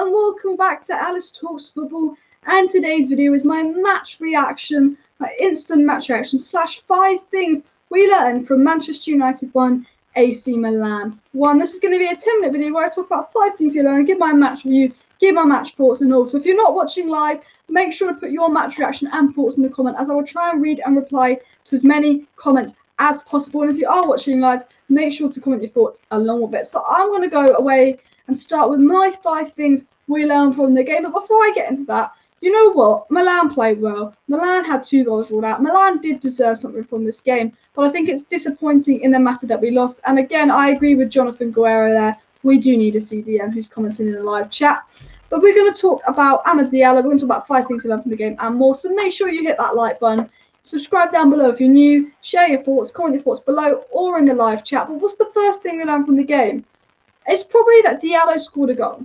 and welcome back to Alice Talks Football. And today's video is my match reaction, my instant match reaction / 5 things we learned from Manchester United 1, AC Milan 1. This is going to be a 10-minute video where I talk about 5 things we learned, give my match review, give my match thoughts and all. So if you're not watching live, make sure to put your match reaction and thoughts in the comment, as I will try and read and reply to as many comments as possible. And if you are watching live, make sure to comment your thoughts along with it. So I'm going to go away and start with my 5 things we learned from the game. But before I get into that, you know what? Milan played well. Milan had 2 goals ruled out. Milan did deserve something from this game, but I think it's disappointing in the matter that we lost. And again, I agree with Jonathan Guerrero there. We do need a CDM who's commenting in the live chat. But we're going to talk about Diallo. We're going to talk about 5 things we learned from the game and more. So make sure you hit that like button. Subscribe down below if you're new. Share your thoughts, comment your thoughts below or in the live chat. But what's the first thing we learned from the game? It's probably that Diallo scored a goal.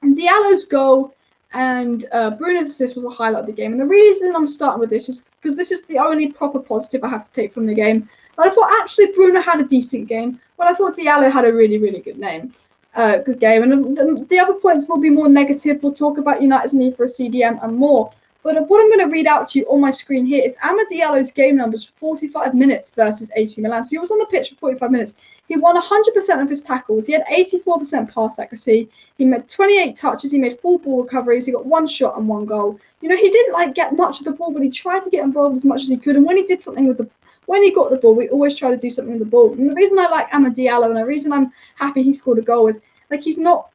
And Diallo's goal and Bruno's assist was the highlight of the game. And the reason I'm starting with this is because this is the only proper positive I have to take from the game. And I thought actually Bruno had a decent game, but I thought Diallo had a really, really good game. And the other points will be more negative. We'll talk about United's need for a CDM and more. But what I'm going to read out to you on my screen here is Diallo's game numbers for 45 minutes versus AC Milan. So he was on the pitch for 45 minutes. He won 100% of his tackles. He had 84% pass accuracy. He made 28 touches. He made 4 ball recoveries. He got 1 shot and 1 goal. You know, he didn't get much of the ball, but he tried to get involved as much as he could. And when he did something with when he got the ball, we always try to do something with the ball. And the reason I like Diallo and the reason I'm happy he scored a goal is he's not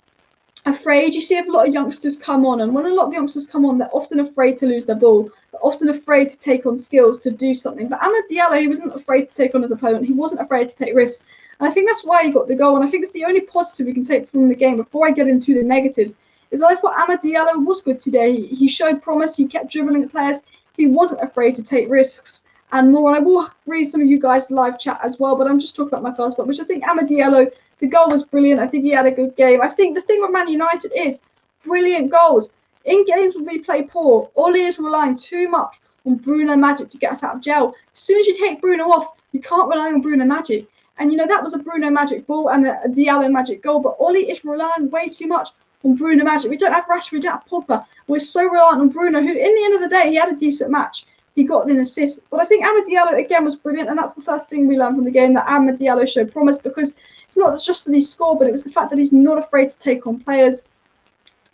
afraid. You see a lot of youngsters come on, and when a lot of youngsters come on, they're often afraid to lose their ball. They're often afraid to take on skills to do something. But Diallo, he wasn't afraid to take on his opponent. He wasn't afraid to take risks. And I think that's why he got the goal. And I think it's the only positive we can take from the game before I get into the negatives, is I thought Diallo was good today. He showed promise. He kept dribbling at players. He wasn't afraid to take risks and more. And I will read some of you guys' live chat as well, but I'm just talking about my first one, which I think Diallo, the goal was brilliant. I think he had a good game. I think the thing with Man United is brilliant goals. In games when we play poor, Ole is relying too much on Bruno Magic to get us out of jail. As soon as you take Bruno off, you can't rely on Bruno Magic. And, you know, that was a Bruno Magic ball and a Diallo Magic goal, but Ole is relying way too much on Bruno Magic. We don't have Rashford, we don't have Pogba. We're so reliant on Bruno, who, in the end of the day, he had a decent match. He got an assist. But I think Diallo, again, was brilliant, and that's the first thing we learned from the game, that Diallo showed promise, because it's not just that he scored, but it was the fact that he's not afraid to take on players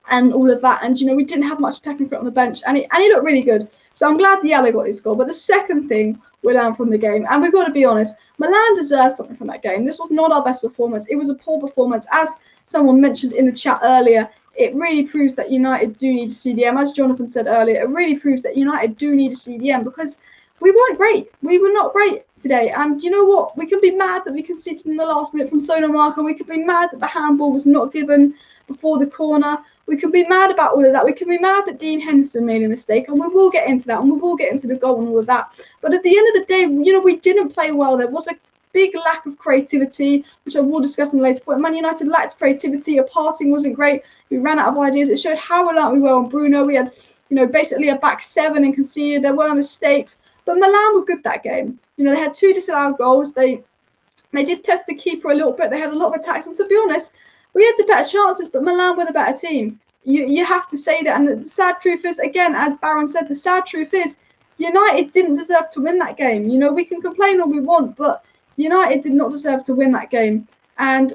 and all of that. And, you know, we didn't have much attacking threat on the bench, and he looked really good. So I'm glad Diallo got his goal. But the second thing we learned from the game, and we've got to be honest, Milan deserves something from that game. This was not our best performance. It was a poor performance. As someone mentioned in the chat earlier, it really proves that United do need a CDM. As Jonathan said earlier, it really proves that United do need a CDM, because we weren't great. We were not great today. And you know what? We can be mad that we conceded in the last minute from Sonomark, and we can be mad that the handball was not given before the corner. We can be mad about all of that. We can be mad that Dean Henderson made a mistake, and we will get into that, and we will get into the goal and all of that. But at the end of the day, you know, we didn't play well. There was a big lack of creativity, which I will discuss in a later point. Man United lacked creativity. Our passing wasn't great. We ran out of ideas. It showed how reliant we were on Bruno. We had, you know, basically a back 7 and conceded. There were mistakes. But Milan were good that game. You know, they had 2 disallowed goals. They did test the keeper a little bit. They had a lot of attacks. And to be honest, we had the better chances, but Milan were the better team. You have to say that. And the sad truth is, again, as Baron said, the sad truth is United didn't deserve to win that game. You know, we can complain all we want, but United did not deserve to win that game. And,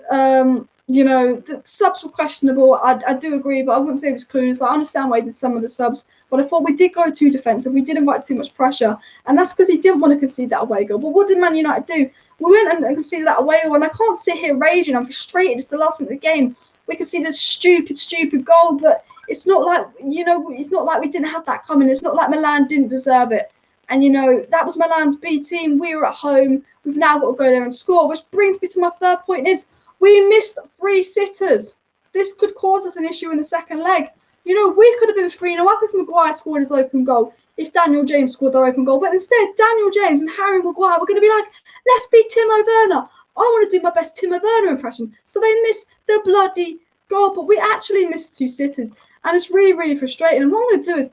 you know, the subs were questionable. I do agree, but I wouldn't say it was clueless. I understand why he did some of the subs, but I thought we did go too defensive. We did invite too much pressure, and that's because he didn't want to concede that away goal. But what did Man United do? We went and conceded that away goal, and I can't sit here raging. I'm frustrated. It's the last minute of the game. We conceded a stupid goal, but it's not like, you know, it's not like we didn't have that coming. It's not like Milan didn't deserve it. And, you know, that was Milan's B team. We were at home. We've now got to go there and score, which brings me to my third point is we missed 3 sitters. This could cause us an issue in the second leg. You know, we could have been 3-0 up if Maguire scored his open goal, if Daniel James scored their open goal. But instead, Daniel James and Harry Maguire were going to be like, let's be Timo Werner. I want to do my best Timo Werner impression. So they missed the bloody goal. But we actually missed 2 sitters. And it's really, really frustrating. And what I'm going to do is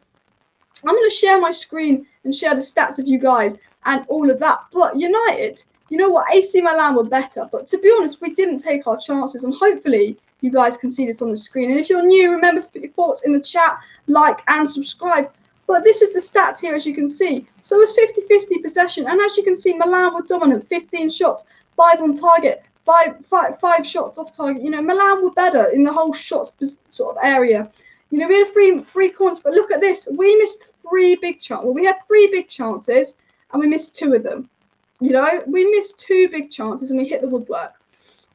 I'm going to share my screen and share the stats with you guys and all of that. But United you know what, AC Milan were better. But to be honest, we didn't take our chances, and hopefully you guys can see this on the screen. And if you're new, remember to put your thoughts in the chat, like and subscribe. But this is the stats here, as you can see. So it was 50-50 possession, and as you can see, Milan were dominant, 15 shots, 5 on target, five shots off target. You know, Milan were better in the whole shots sort of area. You know, we had three corners, but look at this. We missed 3 big chances. Well, we had 3 big chances, and we missed 2 of them. You know, we missed 2 big chances, and we hit the woodwork.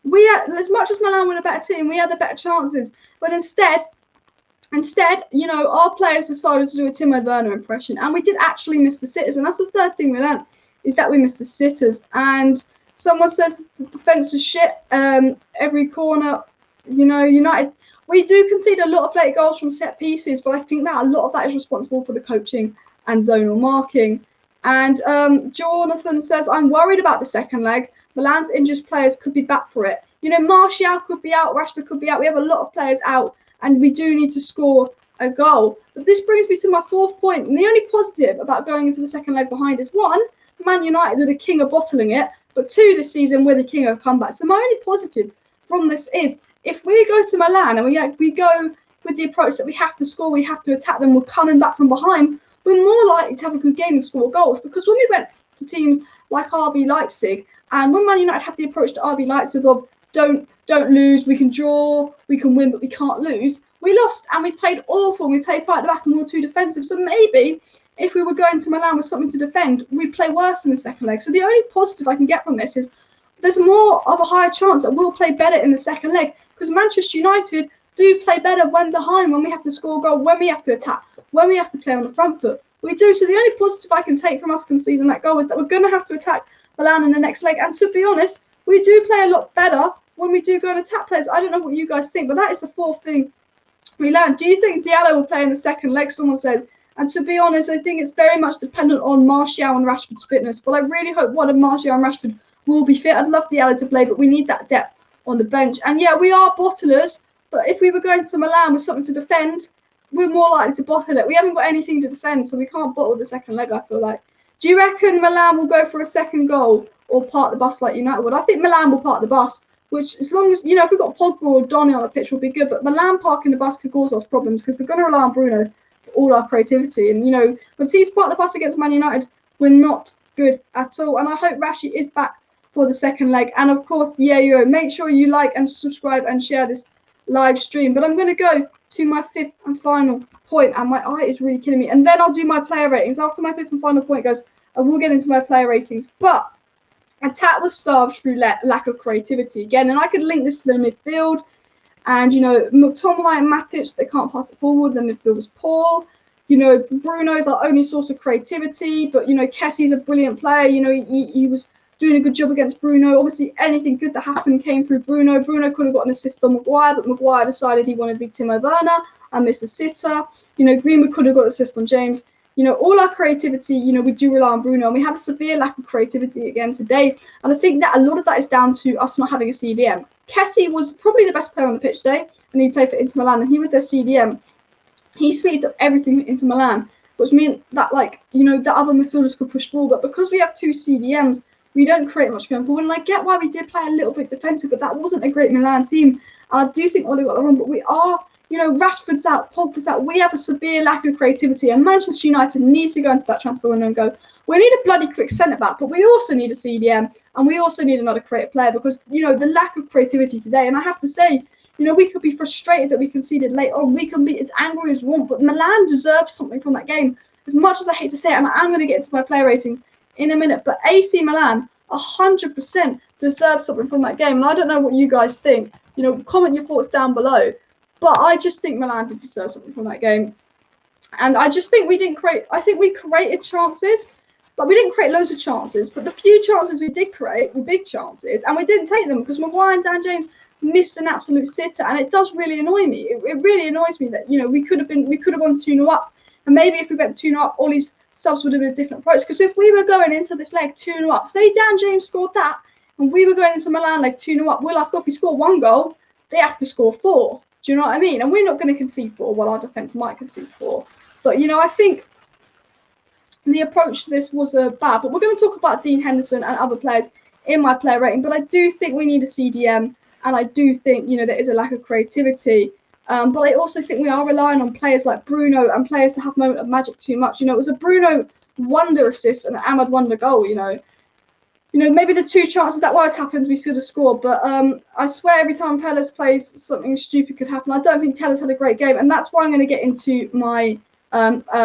We had, as much as Milan were a better team, we had the better chances. But instead, you know, our players decided to do a Timo Werner impression, and we did actually miss the sitters. And that's the third thing we learned, is that we missed the sitters. And someone says the defence is shit. Every corner, you know, United, we do concede a lot of late goals from set pieces, but I think that a lot of that is responsible for the coaching and zonal marking. And Jonathan says, I'm worried about the second leg. Milan's injured players could be back for it. You know, Martial could be out, Rashford could be out. We have a lot of players out, and we do need to score a goal. But this brings me to my 4th point. And the only positive about going into the second leg behind is, 1, Man United are the king of bottling it. But 2, this season, we're the king of comeback. So my only positive from this is, if we go to Milan and we go with the approach that we have to score, we have to attack them, we're coming back from behind, we're more likely to have a good game and score goals. Because when we went to teams like RB Leipzig, and when Man United had the approach to RB Leipzig of don't lose, we can draw, we can win, but we can't lose, we lost and we played awful. We played fight at the back and we were too defensive. So maybe if we were going to Milan with something to defend, we'd play worse in the second leg. So the only positive I can get from this is there's more of a higher chance that we'll play better in the second leg, because Manchester United do play better when behind, when we have to score a goal, when we have to attack, when we have to play on the front foot. We do. So the only positive I can take from us conceding that goal is that we're going to have to attack Milan in the next leg. And to be honest, we do play a lot better when we do go and attack players. I don't know what you guys think, but that is the 4th thing we learned. Do you think Diallo will play in the second leg? Someone says. And to be honest, I think it's very much dependent on Martial and Rashford's fitness. But I really hope one of Martial and Rashford will be fit. I'd love Diallo to play, but we need that depth on the bench. And yeah, we are bottlers, but if we were going to Milan with something to defend, we're more likely to bottle it. We haven't got anything to defend, so we can't bottle the second leg, I feel like. Do you reckon Milan will go for a second goal or park the bus like United would? I think Milan will park the bus, which, as long as, you know, if we've got Pogba or Donny on the pitch, will be good. But Milan parking the bus could cause us problems, because we're going to rely on Bruno for all our creativity. And, you know, when teams park the bus against Man United, we're not good at all. And I hope Rashi is back for the second leg. And, of course, Diallo, make sure you like and subscribe and share this live stream. But I'm going to go to my 5th and final point, and my eye is really killing me. And then I'll do my player ratings. After my 5th and final point, guys, I will get into my player ratings. But attack was starved through lack of creativity again. And I could link this to the midfield. And, you know, McTominay and Matic, they can't pass it forward. The midfield was poor. You know, Bruno is our only source of creativity. But, you know, Kessie's a brilliant player. You know, he was doing a good job against Bruno. Obviously, anything good that happened came through Bruno. Bruno could have got an assist on Maguire, but Maguire decided he wanted to be Timo Werner and miss a sitter. You know, Greenwood could have got an assist on James. You know, all our creativity, you know, we do rely on Bruno, and we had a severe lack of creativity again today. And I think that a lot of that is down to us not having a CDM. Kessie was probably the best player on the pitch today, and he played for Inter Milan, and he was their CDM. He speeded up everything for Inter Milan, which meant that, like, you know, the other midfielders could push forward. But because we have 2 CDMs, we don't create much going forward. And I get why we did play a little bit defensive, but that wasn't a great Milan team. I do think Oli got that wrong, but we are, you know, Rashford's out, Pogba's out. We have a severe lack of creativity, and Manchester United needs to go into that transfer window and go, we need a bloody quick centre-back, but we also need a CDM, and we also need another creative player, because, you know, the lack of creativity today, and I have to say, you know, we could be frustrated that we conceded late on. We can be as angry as we want, but Milan deserves something from that game. As much as I hate to say it, and I'm going to get into my player ratings in a minute, but AC Milan 100% deserves something from that game. And I don't know what you guys think. You know, comment your thoughts down below. But I just think Milan did deserve something from that game. And I just think we didn't create, I think we created chances, but we didn't create loads of chances. But the few chances we did create were big chances, and we didn't take them because Maguire and Dan James missed an absolute sitter. And it does really annoy me. It really annoys me that, you know, we could have gone 2-0 up. And maybe if we went 2-0 up, all these subs would have been a different approach. Because if we were going into this leg 2-0 up, say Dan James scored that, and we were going into Milan like 2-0 up, we're like, oh, if we score 1 goal, they have to score 4. Do you know what I mean? And we're not going to concede 4. Well, our defence might concede 4. But, you know, I think the approach to this was bad. But we're going to talk about Dean Henderson and other players in my player rating. But I do think we need a CDM, and I do think, you know, there is a lack of creativity. But I also think we are relying on players like Bruno and players that have moment of magic too much. You know, it was a Bruno wonder assist and an Ahmad wonder goal, you know. Maybe the two chances that were happened, we should have scored. But I swear every time Telles plays, something stupid could happen. I don't think Telles had a great game. And that's why I'm going to get into my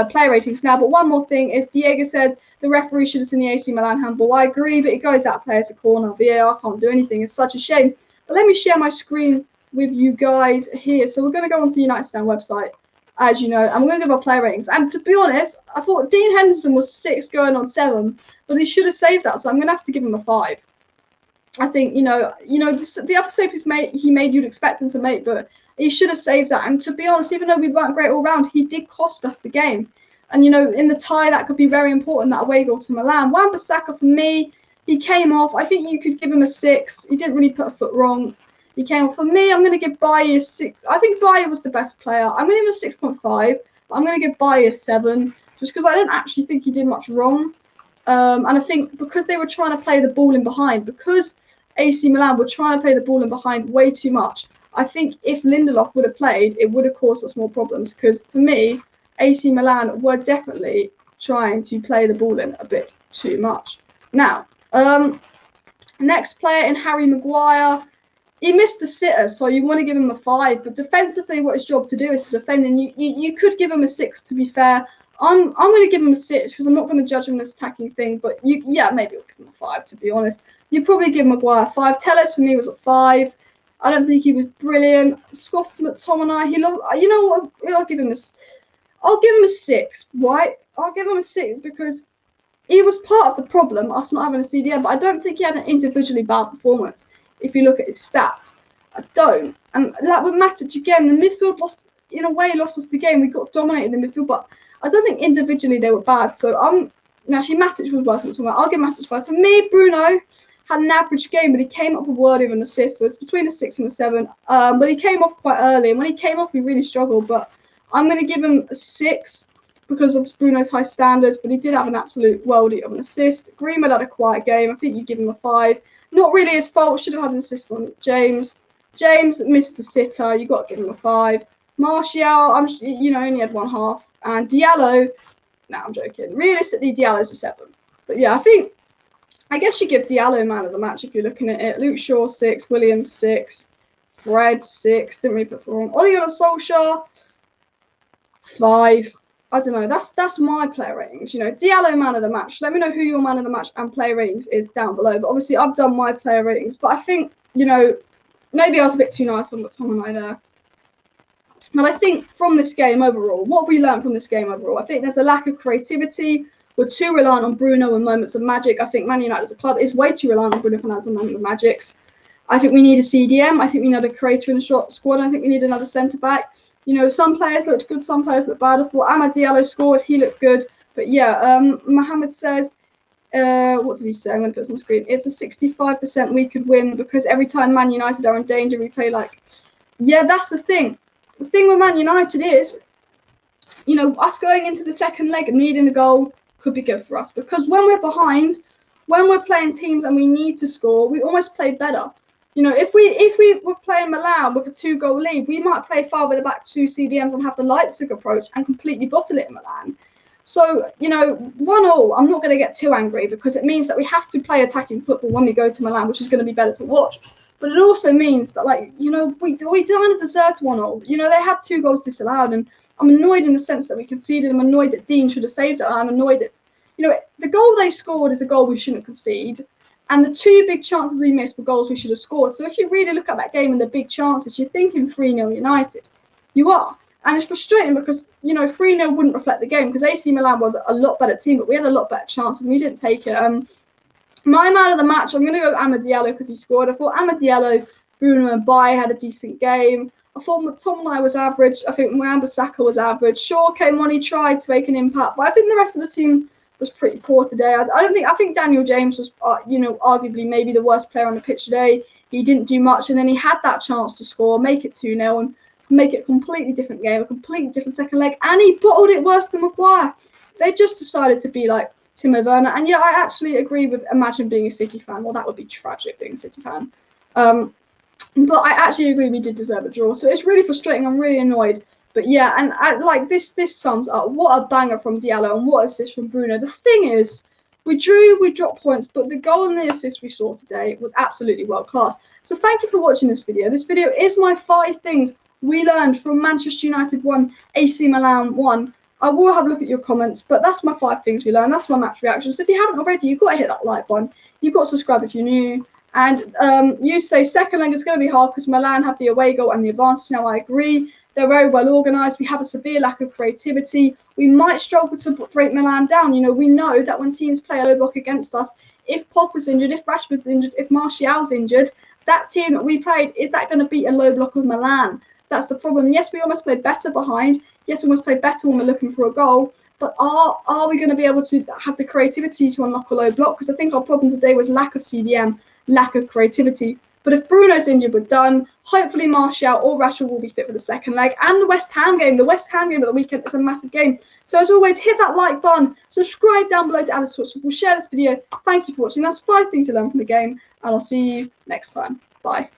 player ratings now. But one more thing is Diego said the referee should have seen the AC Milan handball. I agree, but it goes out players a corner. VAR can't do anything. It's such a shame. But let me share my screen with you guys here. So we're going to go onto the United Stand website, as you know, and we're going to give our player ratings. And to be honest, I thought Dean Henderson was 6 going on 7, but he should have saved that. So I'm going to have to give him a 5. I think, the other saves he made, you'd expect him to make, but he should have saved that. And to be honest, even though we weren't great all round, he did cost us the game. And, in the tie, that could be very important, that away goal to Milan. Wan-Bissaka, for me, he came off. I think you could give him a 6. He didn't really put a foot wrong. He came off. For me, I'm going to give Bailly a 6. I think Bailly was the best player. I'm going to give him a 6.5. I'm going to give Bailly a 7, just because I don't actually think he did much wrong. And I think because they were trying to play the ball in behind, because AC Milan were trying to play the ball in behind way too much, I think if Lindelof would have played, it would have caused us more problems. Because for me, AC Milan were definitely trying to play the ball in a bit too much. Now, next player in Harry Maguire. He missed a sitter, so you want to give him a 5. But defensively, what his job to do is to defend. And you could give him a 6, to be fair. I'm going to give him a 6 because I'm not going to judge him this attacking thing. But maybe I'll give him a 5, to be honest. You'd probably give Maguire a 5. Telles for me was a 5. I don't think he was brilliant. Scott McTominay, I'll give him a 6, right? I'll give him a 6 because he was part of the problem, us not having a CDM. But I don't think he had an individually bad performance. If you look at his stats, I don't. And like with Matic, again, the midfield lost us the game. We got dominated in the midfield, but I don't think individually they were bad. So actually Matic was worse than Matic. I'll give Matic 5. For me, Bruno had an average game, but he came up with worldie of an assist, so it's between a 6 and a 7. But he came off quite early, and when he came off, he really struggled. But I'm going to give him a 6 because of Bruno's high standards, but he did have an absolute worldie of an assist. Greenwood had a quiet game. I think you give him a 5. Not really his fault. Should have had an assist on James. James missed a sitter. You got to give him a 5. Martial, only had 1 half. And Diallo, I'm joking. Realistically, Diallo's a 7. But yeah, I guess you give Diallo man of the match if you're looking at it. Luke Shaw 6, Williams 6, Fred 6. Didn't really put wrong. Ole Gunnar Solskjaer 5. I don't know. That's my player ratings. Diallo man of the match. Let me know who your man of the match and player ratings is down below. But obviously, I've done my player ratings. But I think, maybe I was a bit too nice on McTominay there. But I think from this game overall, what we learned from this game overall, I think there's a lack of creativity. We're too reliant on Bruno and moments of magic. I think Man United as a club is way too reliant on Bruno Fernandes and moments of magics. I think we need a CDM. I think we need a creator in the squad. I think we need another centre-back. Some players looked good, some players looked bad. I thought Amad Diallo scored, he looked good. But yeah, Mohammed says, what did he say? I'm going to put this on the screen. It's a 65% we could win because every time Man United are in danger, we play like... Yeah, that's the thing. The thing with Man United is, us going into the second leg and needing a goal could be good for us. Because when we're behind, when we're playing teams and we need to score, we almost play better. If we were playing Milan with a 2-goal lead, we might play farther the back 2 CDMs and have the Leipzig approach and completely bottle it in Milan. So, 1-1, I'm not going to get too angry because it means that we have to play attacking football when we go to Milan, which is going to be better to watch. But it also means that, we kind of deserved 1-0. They had 2 goals disallowed, and I'm annoyed in the sense that we conceded. I'm annoyed that Dean should have saved it. And I'm annoyed that, the goal they scored is a goal we shouldn't concede. And the 2 big chances we missed were goals we should have scored. So if you really look at that game and the big chances, you're thinking 3-0 United. You are. And it's frustrating because, 3-0 wouldn't reflect the game because AC Milan were a lot better team, but we had a lot better chances and we didn't take it. My man of the match, I'm going to go Amad Diallo because he scored. I thought Amad Diallo, Bruno and Bailly had a decent game. I thought McTominay was average. I think Wan-Bissaka was average. Shaw came on, he tried to make an impact, but I think the rest of the team was pretty poor today. I think Daniel James was, arguably maybe the worst player on the pitch today. He didn't do much, and then he had that chance to score, make it 2-0, and make it a completely different game, a completely different second leg, and he bottled it worse than Maguire. They just decided to be Timo Werner. And yeah, I actually agree with imagine being a City fan. Well, that would be tragic being a City fan. But I actually agree we did deserve a draw. So it's really frustrating. I'm really annoyed. But yeah, and like this sums up. What a banger from Diallo and what assist from Bruno. The thing is, we drew, we dropped points, but the goal and the assist we saw today was absolutely world class. So thank you for watching this video. This video is my 5 things we learned from Manchester United 1, AC Milan 1. I will have a look at your comments, but that's my 5 things we learned. That's my match reaction. So if you haven't already, you've got to hit that like button. You've got to subscribe if you're new. And you say second leg is going to be hard because Milan have the away goal and the advantage. Now I agree. They're very well organised. We have a severe lack of creativity. We might struggle to break Milan down. You know, we know that when teams play a low block against us, if Pogba's injured, if Rashford's injured, if Martial's injured, that team that we played, is that going to beat a low block of Milan? That's the problem. Yes, we almost played better behind. Yes, we almost played better when we're looking for a goal. But are we going to be able to have the creativity to unlock a low block? Because I think our problem today was lack of CDM, lack of creativity. But if Bruno's injured, we're done. Hopefully Martial or Rashford will be fit for the second leg. And the West Ham game. The West Ham game at the weekend is a massive game. So as always, hit that like button. Subscribe down below to Alice Talks Football. Share this video. Thank you for watching. That's 5 things to learn from the game. And I'll see you next time. Bye.